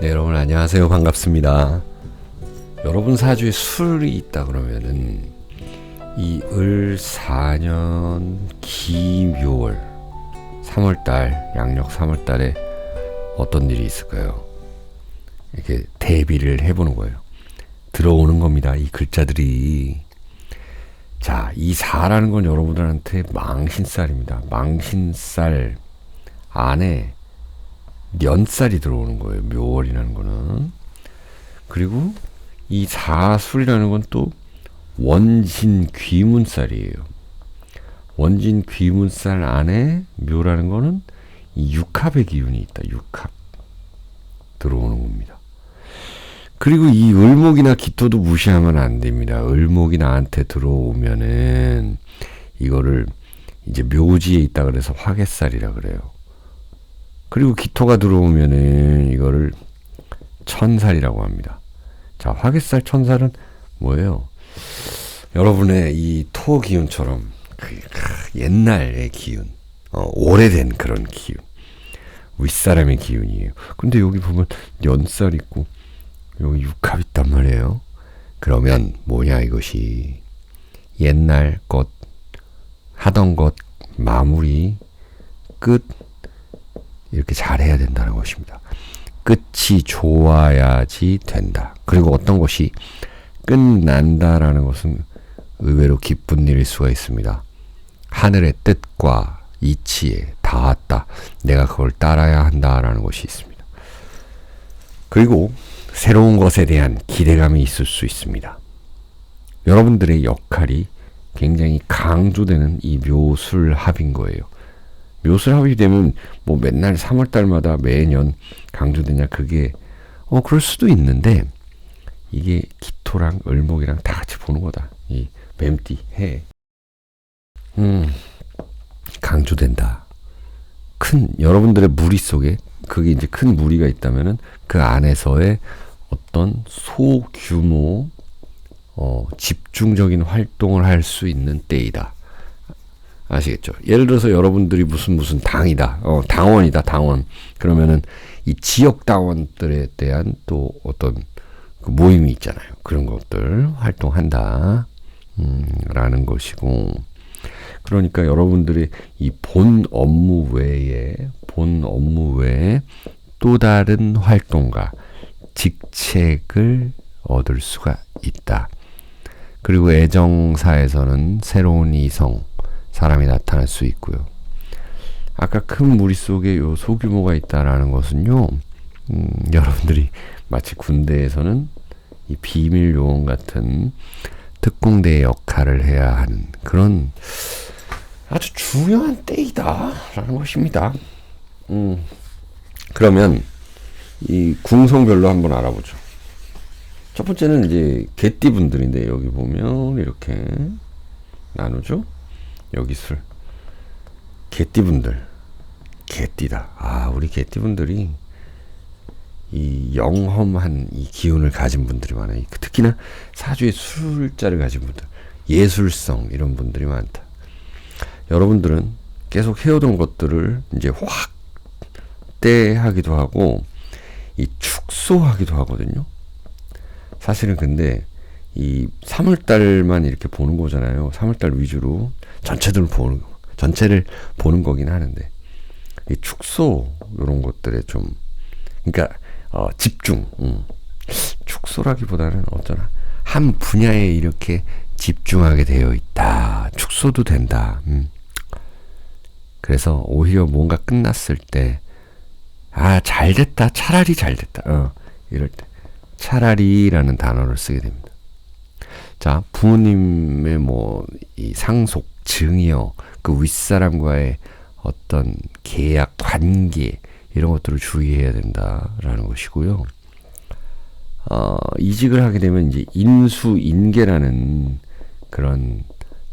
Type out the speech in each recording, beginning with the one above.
네, 여러분 안녕하세요. 반갑습니다. 여러분 사주에 술이 있다 그러면은 이 을 4년 기묘월 3월달 양력 3월달에 어떤 일이 있을까요? 이렇게 대비를 해보는 거예요. 들어오는 겁니다. 이 글자들이. 자, 이 4라는 건 여러분들한테 망신살입니다. 망신살 안에 년살이 들어오는 거예요. 묘월이라는 거는. 그리고 이 사술이라는 건 또 원진 귀문살이에요. 원진 귀문살 안에 묘라는 거는 이 육합의 기운이 있다. 육합 들어오는 겁니다. 그리고 이 을목이나 기토도 무시하면 안 됩니다. 을목이 나한테 들어오면은 이거를 이제 묘지에 있다 그래서 화개살이라 그래요. 그리고 기토가 들어오면은 이거를 천살이라고 합니다. 자, 화개살 천살은 뭐예요? 여러분의 이 토 기운처럼 옛날의 기운, 오래된 그런 기운, 윗사람의 기운이에요. 근데 여기 보면 연살 있고 여기 육합 있단 말이에요. 그러면 뭐냐 이것이 옛날 것, 하던 것, 마무리, 끝 이렇게 잘해야 된다는 것입니다. 끝이 좋아야지 된다. 그리고 어떤 것이 끝난다라는 것은 의외로 기쁜 일일 수가 있습니다. 하늘의 뜻과 이치에 닿았다. 내가 그걸 따라야 한다라는 것이 있습니다. 그리고 새로운 것에 대한 기대감이 있을 수 있습니다. 여러분들의 역할이 굉장히 강조되는 이 묘술합인 거예요. 묘술합이 되면 뭐 맨날 3월달마다 매년 강조되냐 그게 그럴 수도 있는데 이게 기토랑 을목이랑 다 같이 보는 거다. 이 뱀띠 해 강조된다. 큰 여러분들의 무리 속에 그게 이제 큰 무리가 있다면은 그 안에서의 어떤 소규모 집중적인 활동을 할 수 있는 때이다. 아시겠죠? 예를 들어서 여러분들이 무슨 당이다. 당원이다, 당원. 그러면은 이 지역 당원들에 대한 또 어떤 그 모임이 있잖아요. 그런 것들 활동한다. 라는 것이고. 그러니까 여러분들이 이 본 업무 외에 또 다른 활동가, 직책을 얻을 수가 있다. 그리고 애정사에서는 새로운 이성, 사람이 나타날 수 있고요. 아까 큰 무리 속에 요 소규모가 있다라는 것은요, 여러분들이 마치 군대에서는 이 비밀 요원 같은 특공대의 역할을 해야 하는 그런 아주 중요한 때이다라는 것입니다. 그러면 이 궁성별로 한번 알아보죠. 첫 번째는 이제 개띠분들인데 여기 보면 이렇게 나누죠. 여기 술. 개띠분들. 개띠다. 아, 우리 개띠분들이 이 영험한 이 기운을 가진 분들이 많아요. 특히나 사주에 술자를 가진 분들. 예술성 이런 분들이 많다. 여러분들은 계속 해오던 것들을 이제 확대하기도 하고 이 축소하기도 하거든요. 사실은 근데 이 3월달만 이렇게 보는 거잖아요. 3월달 위주로 전체를 보는 거긴 하는데 이 축소 이런 것들에 좀 그러니까 집중 축소라기보다는 어쩌나 한 분야에 이렇게 집중하게 되어 있다. 축소도 된다. 그래서 오히려 뭔가 끝났을 때 잘 됐다. 차라리 잘 됐다. 이럴 때 차라리라는 단어를 쓰게 됩니다. 자, 부모님의 이 상속, 증여, 그 윗사람과의 어떤 계약, 관계 이런 것들을 주의해야 된다라는 것이고요. 이직을 하게 되면 이제 인수인계라는 그런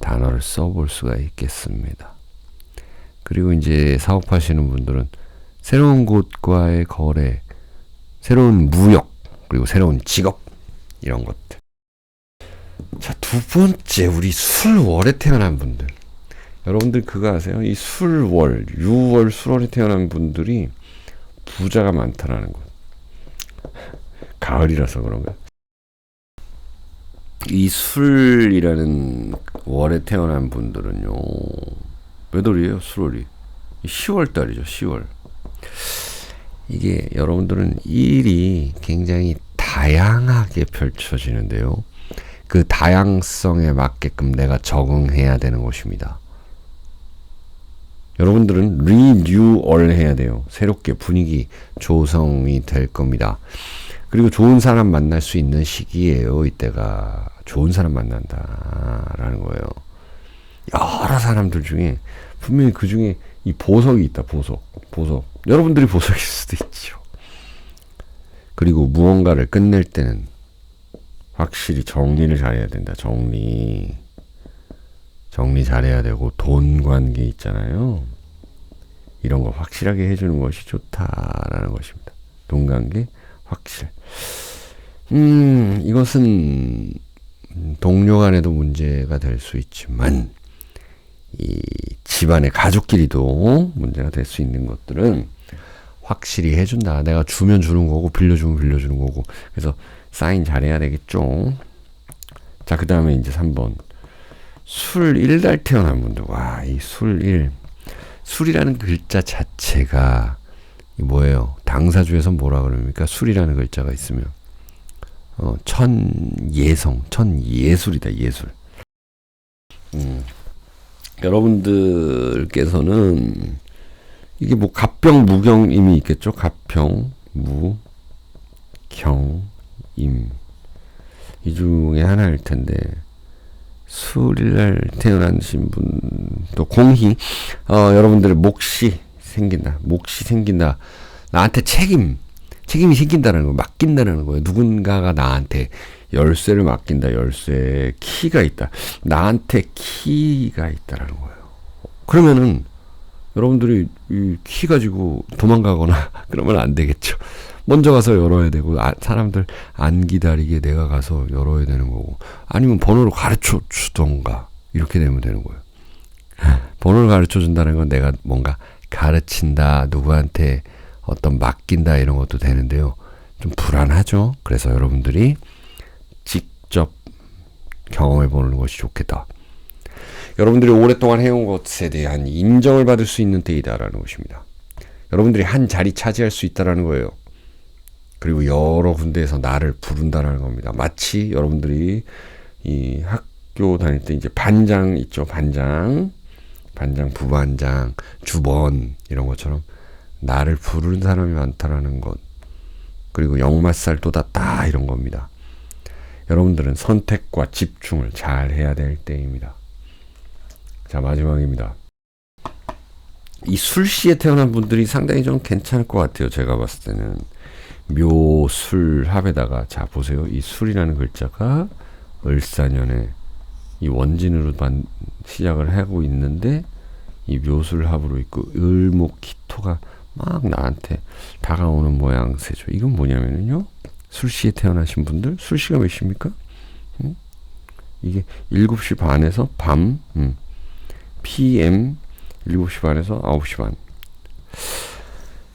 단어를 써볼 수가 있겠습니다. 그리고 이제 사업하시는 분들은 새로운 곳과의 거래, 새로운 무역, 그리고 새로운 직업 이런 것들. 자, 두 번째 우리 술월에 태어난 분들. 여러분들 그거 아세요? 이 술월, 유월, 술월에 태어난 분들이 부자가 많다라는 것. 가을이라서 그런가? 이 술이라는 월에 태어난 분들은요, 몇 월이에요? 술월이 10월 달이죠. 10월. 이게 여러분들은 일이 굉장히 다양하게 펼쳐지는데요. 그 다양성에 맞게끔 내가 적응해야 되는 것입니다. 여러분들은 리뉴얼 해야 돼요. 새롭게 분위기 조성이 될 겁니다. 그리고 좋은 사람 만날 수 있는 시기예요. 이때가 좋은 사람 만난다라는 거예요. 여러 사람들 중에 분명히 그 중에 이 보석이 있다. 보석. 여러분들이 보석일 수도 있죠. 그리고 무언가를 끝낼 때는 확실히 정리를 잘해야 된다. 정리 잘해야 되고, 돈 관계 있잖아요. 이런 거 확실하게 해주는 것이 좋다라는 것입니다. 돈 관계 확실. 이것은 동료 간에도 문제가 될 수 있지만, 이 집안의 가족끼리도 문제가 될 수 있는 것들은 확실히 해준다. 내가 주면 주는 거고, 빌려주면 빌려주는 거고. 그래서 사인 잘해야 되겠죠. 자, 그 다음에 이제 3번. 술 1달 태어난 분들. 와, 이 술 1. 술이라는 글자 자체가 뭐예요? 당사주에서 뭐라 그럽니까? 술이라는 글자가 있으면 천예술이다. 예술. 여러분들께서는 이게 뭐 갑병, 무경임이 있겠죠? 갑병, 무, 경, 임. 이 중에 하나일 텐데, 술일날 태어나신 분도 공희, 여러분들의 몫이 생긴다. 나한테 책임이 생긴다는 거, 맡긴다는 거예요. 누군가가 나한테 열쇠를 맡긴다. 열쇠에 키가 있다. 나한테 키가 있다라는 거예요. 그러면은 여러분들이 이 키 가지고 도망가거나 그러면 안 되겠죠. 먼저 가서 열어야 되고, 사람들 안 기다리게 내가 가서 열어야 되는 거고, 아니면 번호를 가르쳐 주던가 이렇게 되면 되는 거예요. 번호를 가르쳐 준다는 건 내가 뭔가 가르친다, 누구한테 어떤 맡긴다 이런 것도 되는데요. 좀 불안하죠. 그래서 여러분들이 직접 경험해 보는 것이 좋겠다. 여러분들이 오랫동안 해온 것에 대한 인정을 받을 수 있는 때이다라는 것입니다. 여러분들이 한 자리 차지할 수 있다라는 거예요. 그리고 여러 군데에서 나를 부른다는 겁니다. 마치 여러분들이 이 학교 다닐 때 이제 반장 있죠. 반장, 부반장, 주번 이런 것처럼 나를 부르는 사람이 많다라는 것. 그리고 역마살 돋았다 이런 겁니다. 여러분들은 선택과 집중을 잘 해야 될 때입니다. 자, 마지막입니다. 이 술시에 태어난 분들이 상당히 좀 괜찮을 것 같아요. 제가 봤을 때는. 묘술합에다가, 자 보세요. 이 술이라는 글자가 을사년에 이 원진으로 시작을 하고 있는데, 이 묘술합으로 있고 을목기토가 막 나한테 다가오는 모양새죠. 이건 뭐냐면요, 술시에 태어나신 분들, 술시가 몇 시입니까? 이게 7시 반에서 밤 PM 7시 반에서 9시 반.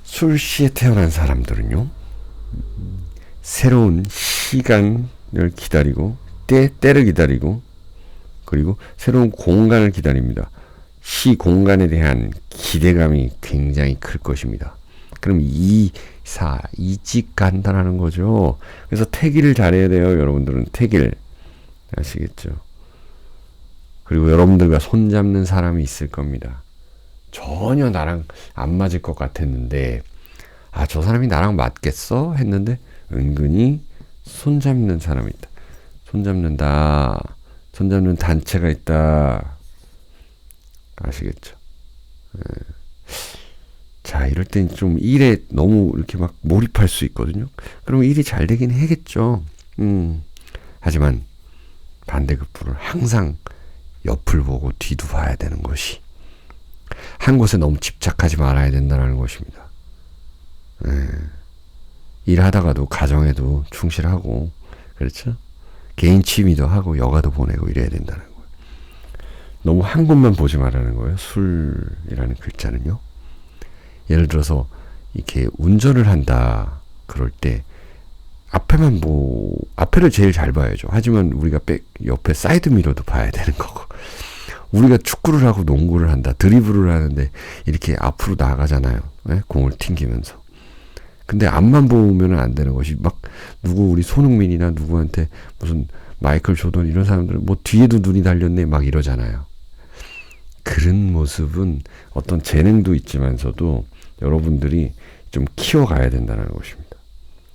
술시에 태어난 사람들은요, 새로운 시간을 기다리고, 때를 기다리고, 그리고 새로운 공간을 기다립니다. 시 공간에 대한 기대감이 굉장히 클 것입니다. 그럼 이직 간다라는 거죠. 그래서 태기를 잘해야 돼요. 여러분들은 태기를 아시겠죠? 그리고 여러분들과 손잡는 사람이 있을 겁니다. 전혀 나랑 안 맞을 것 같았는데, 저 사람이 나랑 맞겠어? 했는데 은근히 손잡는 사람이 있다. 손잡는 단체가 있다. 아시겠죠? 자, 이럴 땐 좀 일에 너무 이렇게 막 몰입할 수 있거든요. 그러면 일이 잘 되긴 하겠죠. 하지만 반대급부를 항상 옆을 보고 뒤도 봐야 되는 것이, 한 곳에 너무 집착하지 말아야 된다는 것입니다. 일하다가도 가정에도 충실하고, 그렇죠? 개인 취미도 하고 여가도 보내고 이래야 된다는 거예요. 너무 한 곳만 보지 말라는 거예요. 술이라는 글자는요. 예를 들어서 이렇게 운전을 한다 그럴 때 앞에만 앞에를 제일 잘 봐야죠. 하지만 우리가 옆에 사이드 미러도 봐야 되는 거고. 우리가 축구를 하고 농구를 한다. 드리블을 하는데 이렇게 앞으로 나가잖아요. 네? 공을 튕기면서. 근데 앞만 보면 안 되는 것이 막 우리 손흥민이나 누구한테 무슨 마이클 조던 이런 사람들은 뭐 뒤에도 눈이 달렸네 막 이러잖아요. 그런 모습은 어떤 재능도 있지만서도 여러분들이 좀 키워가야 된다는 것입니다.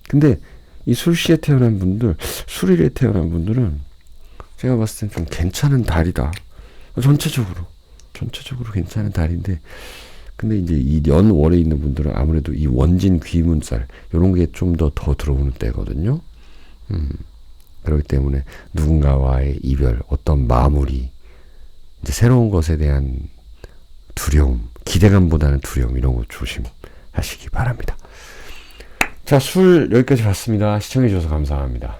근데 이 술시에 태어난 분들, 술일에 태어난 분들은 제가 봤을 땐 좀 괜찮은 달이다. 전체적으로 괜찮은 달인데, 근데 이제 이 연월에 있는 분들은 아무래도 이 원진 귀문살 이런 게 좀 더 들어오는 때거든요. 그렇기 때문에 누군가와의 이별, 어떤 마무리, 이제 새로운 것에 대한 두려움, 기대감보다는 두려움 이런 거 조심하시기 바랍니다. 자, 술 여기까지 봤습니다. 시청해 주셔서 감사합니다.